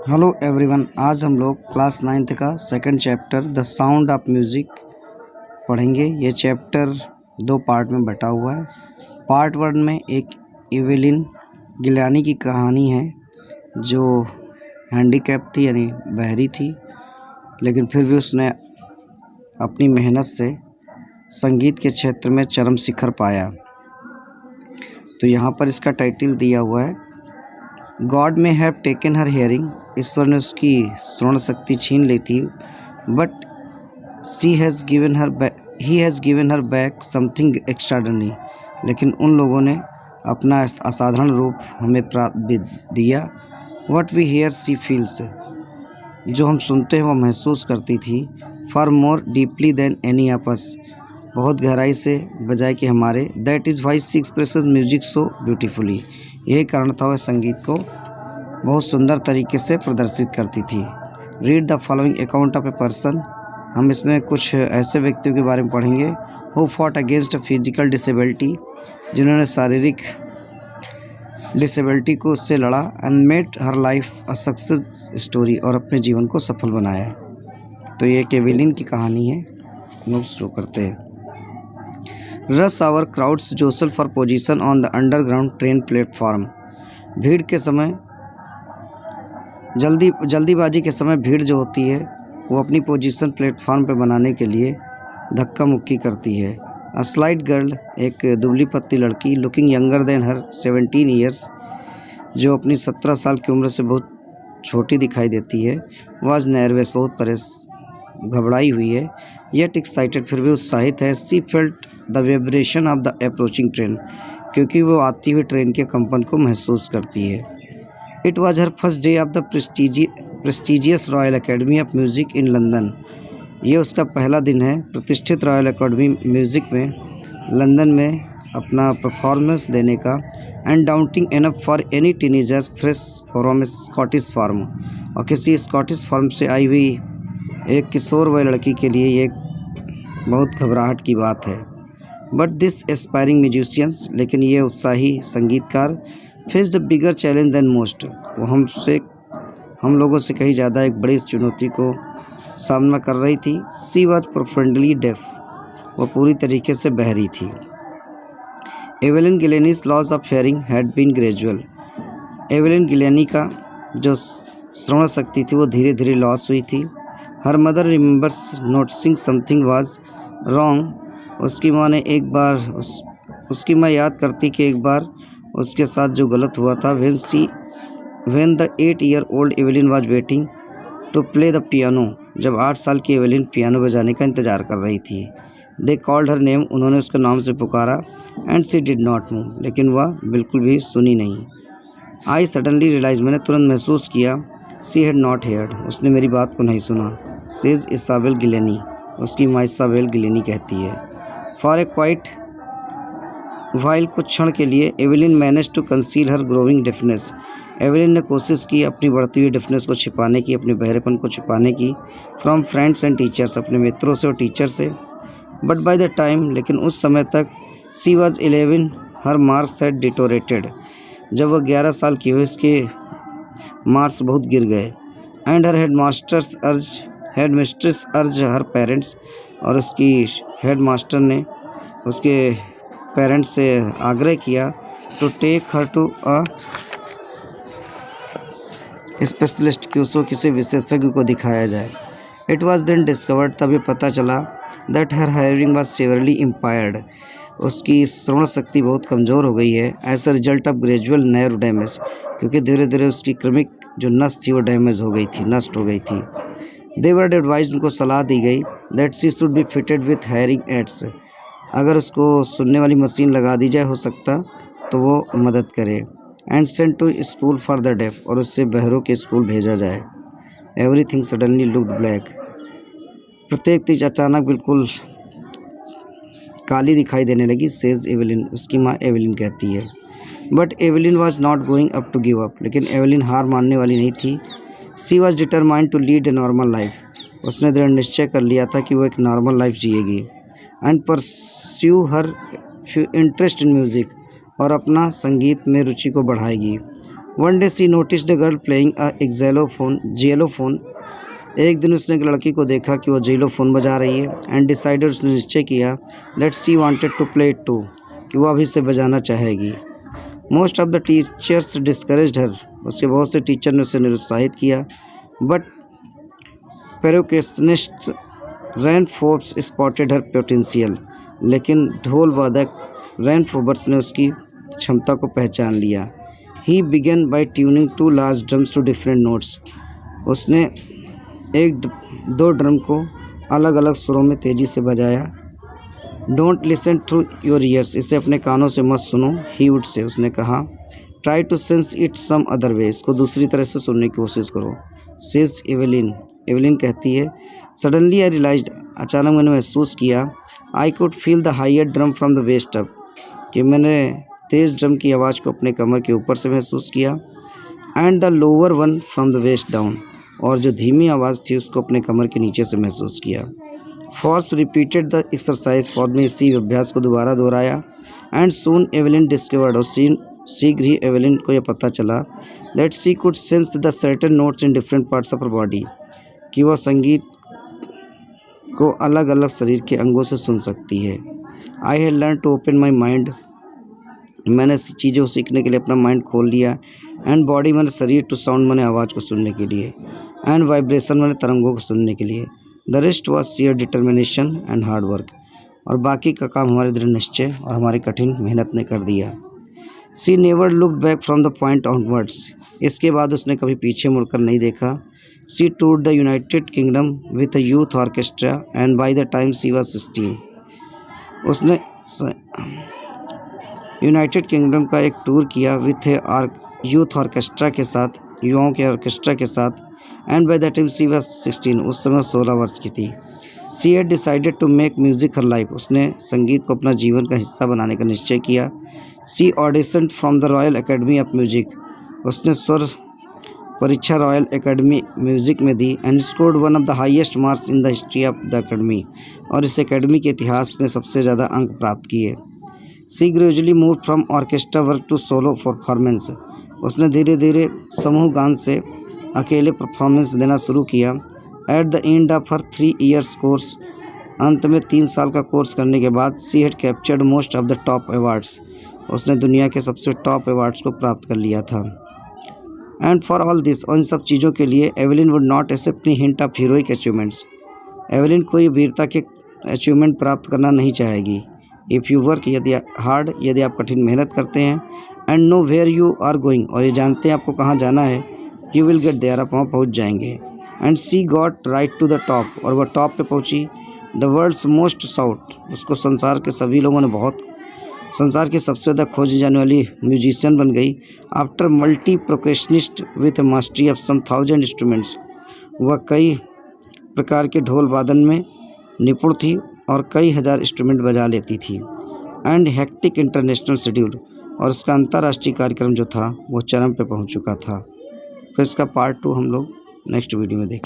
Hello everyone, आज हम लोग क्लास 9th का second chapter the sound of music पढ़ेंगे। ये चैप्टर 2 पार्ट में बटा हुआ है। पार्ट 1 में एक एवेलिन गिलानी की कहानी है जो हैंडीकैप थी, यानी बहरी थी, लेकिन फिर भी उसने अपनी मेहनत से संगीत के क्षेत्र में चरम शिखर पाया। तो यहाँ पर इसका टाइटल दिया हुआ है गॉड में हैव टेकन हर हेयरिंग। ईश्वर ने उसकी श्रवण शक्ति छीन ली थी, but he has given her back something extraordinary. लेकिन उन लोगों ने अपना असाधारण रूप हमें प्राप्त दिया। What we hear she feels, जो हम सुनते हैं वो महसूस करती थी। For more deeply than any of us, बहुत गहराई से बजाय कि हमारे। That is why she expresses music so beautifully, यही कारण था वह संगीत को बहुत सुंदर तरीके से प्रदर्शित करती थी। Read the following account of a person, हम इसमें कुछ ऐसे व्यक्तियों के बारे में पढ़ेंगे who fought against physical disability, जिन्होंने शारीरिक डिसेबिलिटी को उससे लड़ा। And made her life a success story, और अपने जीवन को सफल बनाया। तो ये एवेलिन की कहानी है। लोग शुरू करते हैं। Rush hour crowds jostle for position on the underground train platform, भीड़ के समय जल्दीबाजी के समय भीड़ जो होती है वो अपनी पोजीशन प्लेटफॉर्म पे बनाने के लिए धक्का मुक्की करती है। अ स्लाइट गर्ल, एक दुबली पतली लड़की, लुकिंग यंगर देन हर 17 ईयर्स, जो अपनी 17 साल की उम्र से बहुत छोटी दिखाई देती है। वाज नर्वस, बहुत घबराई हुई है। येट एक्साइटेड, फिर भी उत्साहित है। सी felt the vibration of the approaching train, क्योंकि वो आती हुई ट्रेन के कंपन को महसूस करती है। It was her first day of the prestigious royal academy of music in London, ये उसका पहला दिन है प्रतिष्ठित रॉयल एकेडमी म्यूज़िक में लंदन में अपना परफॉर्मेंस देने का। And daunting enough for any teenager fresh from Scottish farm, और किसी स्कॉटिश फार्म से आई हुई एक किशोर वय लड़की के लिए ये बहुत घबराहट की बात है। बट दिस एस्पायरिंग म्यूजिशियंस, लेकिन ये उत्साही संगीतकार, face the bigger challenge than most, वो हम लोगों से कहीं ज़्यादा एक बड़ी चुनौती को सामना कर रही थी। सी वॉज प्रोफेंडली डेफ, वो पूरी तरीके से बहरी थी। Evelyn Glennie's loss of hearing had been gradual, Evelyn Glennie का जो श्रवण शक्ति थी वो धीरे धीरे लॉस हुई थी। Her mother remembers noticing something was wrong, उसकी माँ ने एक बार उसकी माँ याद करती कि एक बार उसके साथ जो गलत हुआ था। When the 8-year-old Evelyn was waiting to play the piano, जब 8 साल की एवेलिन पियानो बजाने का इंतज़ार कर रही थी। दे कॉल्ड हर नेम, उन्होंने उसके नाम से पुकारा। And she did not move, लेकिन वह बिल्कुल भी सुनी नहीं। आई सडनली रियलाइज, मैंने तुरंत महसूस किया। सी हैड नॉट हेयर्ड, उसने मेरी बात को नहीं सुना। सेज इसाबेल गिलानी, उसकी माँ इसाबेल गिलानी कहती है। फॉर ए क्वाइट वाइल, कुछ क्षण के लिए, Evelyn manage to conceal her growing deafness, Evelyn ने कोशिश की अपनी बढ़ती हुई डेफनेस को छिपाने की, अपने बहरेपन को छिपाने की। फ्रॉम फ्रेंड्स एंड टीचर्स, अपने मित्रों से और टीचर से। बट बाय द टाइम, लेकिन उस समय तक, सी was 11, her marks had deteriorated, जब वह 11 साल की हुई उसके मार्क्स बहुत गिर गए। एंड हर हेडमिस्ट्रेस अर्ज हर पेरेंट्स, और उसकी हेडमास्टर ने उसके पेरेंट्स से आग्रह किया to take her to a specialist, कि उसको किसी विशेषज्ञ को दिखाया जाए। इट वॉज देन डिस्कवर्ड, तभी पता चला that her hearing was severely impaired, उसकी श्रवण शक्ति बहुत कमज़ोर हो गई है। As a result of gradual nerve damage, क्योंकि धीरे धीरे उसकी क्रमिक जो नस थी वो डैमेज हो गई थी, नष्ट हो गई थी। दे वर एडवाइज, उनको सलाह दी गई that she should be fitted with hearing aids, अगर उसको सुनने वाली मशीन लगा दी जाए हो सकता तो वो मदद करे। And sent to school for the deaf, और उससे बहरों के स्कूल भेजा जाए। एवरीथिंग सडनली लुक्ड ब्लैक, प्रत्येक चीज़ अचानक बिल्कुल काली दिखाई देने लगी। सेज एवेलिन, उसकी माँ एवेलिन कहती है। But Evelyn was not going up to give up, लेकिन एवेलिन हार मानने वाली नहीं थी। She was determined to lead a normal life, उसने दृढ़ निश्चय कर लिया था कि वो एक नॉर्मल लाइफ जिएगी। And pursue her interest in music, और अपना संगीत में रुचि को बढ़ाएगी। One day she noticed a girl playing a xylophone. एक दिन उसने एक लड़की को देखा कि वो जेलोफोन बजा रही है। एंड डिसाइडेड, उसने निश्चय किया that she wanted to play it too, कि वो अभी से बजाना चाहेगी। Most of the teachers discouraged her, उसके बहुत से टीचर ने उसे निरुत्साहित किया। But percussionist Ron Forbes spotted her potential, लेकिन ढोल वादक रैनफोर्ब्स ने उसकी क्षमता को पहचान लिया। He began by tuning two large drums to different notes. उसने दो ड्रम को अलग अलग सुरों में तेज़ी से बजाया। Don't listen through your ears, इसे अपने कानों से मत सुनो। ही वुड से, उसने कहा। Try to sense it some other way, इसको दूसरी तरह से सुनने की कोशिश करो। सेज एवेलिन, एवेलिन कहती है। सडनली आई रियलाइज्ड, अचानक मैंने महसूस किया। I could feel the higher drum from the waist up, कि मैंने तेज़ ड्रम की आवाज़ को अपने कमर के ऊपर से महसूस किया। And the lower one from the waist down, और जो धीमी आवाज़ थी उसको अपने कमर के नीचे से महसूस किया। Forbes repeated the exercise, Forbes ने इसी अभ्यास को दोबारा दोहराया। एंड सून एवेलिन डिस्कवर्ड, और शीघ्र ही एवेलिन को यह पता चला that she could sense the certain notes in different parts of her body, कि वह संगीत को अलग अलग शरीर के अंगों से सुन सकती है। I had learn to open my mind, मैंने चीज़ों को सीखने के लिए अपना माइंड खोल लिया। एंड बॉडी, मैंने शरीर, टू साउंड, मैंने आवाज़ को सुनने के लिए। एंड वाइब्रेशन, मैंने तरंगों को सुनने के लिए। The rest was share determination and hard work, और बाकी का काम हमारे दृढ़ निश्चय और हमारी कठिन मेहनत ने कर दिया। She never looked back from the point onwards, इसके बाद उसने कभी पीछे मुड़कर नहीं देखा। She toured the United Kingdom with a youth orchestra, and by the time she was 16, उसने यूनाइटेड किंगडम का एक टूर किया विथ यूथ ऑर्केस्ट्रा के साथ, युवाओं के ऑर्केस्ट्रा के साथ। And by that time she was 16, उस समय 16 वर्ष की थी। She had decided to make music her life, उसने संगीत को अपना जीवन का हिस्सा बनाने का निश्चय किया। She auditioned from the Royal academy of Music, उसने स्वर परीक्षा रॉयल एकेडमी म्यूज़िक में दी। And scored one of the highest marks in the history of the academy, और इस एकेडमी के इतिहास में सबसे ज़्यादा अंक प्राप्त किए। She gradually move from orchestra work to solo performance, उसने धीरे धीरे समूह गान से अकेले परफॉर्मेंस देना शुरू किया। At the end of her 3 years course, अंत में 3 साल का कोर्स करने के बाद, she had captured most of the top awards, उसने दुनिया के सबसे टॉप अवार्ड्स को प्राप्त कर लिया था। एंड फॉर ऑल दिस, और इन सब चीज़ों के लिए, Evelyn would not accept any hint of heroic achievements, Evelyn कोई वीरता के अचीवमेंट प्राप्त करना नहीं चाहेगी। इफ़ यू वर्क, यदि हार्ड, यदि आप कठिन मेहनत करते हैं। And know where you are going, और ये जानते हैं आपको कहाँ जाना है। यू विल गेट देयर, आप वहाँ पहुँच जाएंगे। And she got right to the top, और वह टॉप पे पहुँची। द वर्ल्ड्स मोस्ट साउट, उसको संसार के सभी लोगों ने संसार की सबसे ज़्यादा खोजी जाने वाली म्यूजिशियन बन गई। After multi percussionist with mastery of some 1000 instruments, वह कई प्रकार के ढोल वादन में निपुण थी और कई हज़ार इंस्ट्रूमेंट बजा लेती थी। एंड हेक्टिक इंटरनेशनल शेड्यूल, और उसका अंतर्राष्ट्रीय कार्यक्रम जो था वो चरम पे पहुंच चुका था। तो इसका पार्ट 2 हम लोग नेक्स्ट वीडियो में देखें।